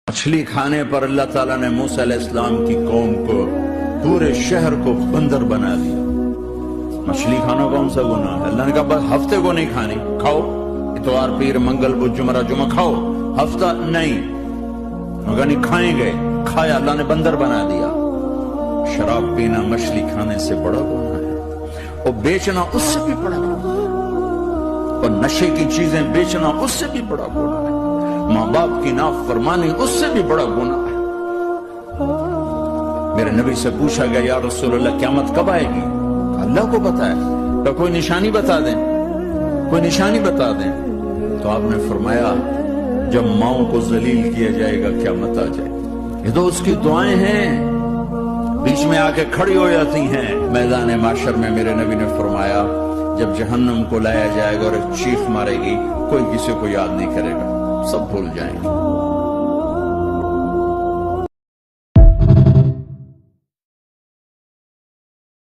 मछली खाने पर अल्लाह ताला ने मूसा अलैहिस्सलाम की कौम को, पूरे शहर को बंदर बना दिया। मछली खाना कौन सा गुनाह है? अल्लाह ने कहा बस हफ्ते को नहीं खानी, खाओ इतवार पीर मंगल बुध जुमरा जुमा खाओ, हफ्ता नहीं। मगर नहीं खाएंगे, खाया, अल्लाह ने बंदर बना दिया। शराब पीना मछली खाने से बड़ा गुनाह है, और बेचना उससे भी बड़ा गुनाह है, और नशे की चीजें बेचना उससे भी बड़ा गुनाह है, माँ बाप की नाफरमानी उससे भी बड़ा गुनाह है। मेरे नबी से पूछा गया या रसूलल्लाह क़यामत कब आएगी? अल्लाह को पता है, तो कोई निशानी बता दें, कोई निशानी बता दें। तो आपने फरमाया जब माओ को जलील किया जाएगा क़यामत आ जाएगी। ये तो उसकी दुआएं हैं, बीच में आके खड़ी हो जाती हैं मैदान माशर में। मेरे नबी ने फरमाया जब जहन्नम को लाया जाएगा और एक चीख मारेगी, कोई किसी को याद नहीं करेगा, सब भूल जाएंगे।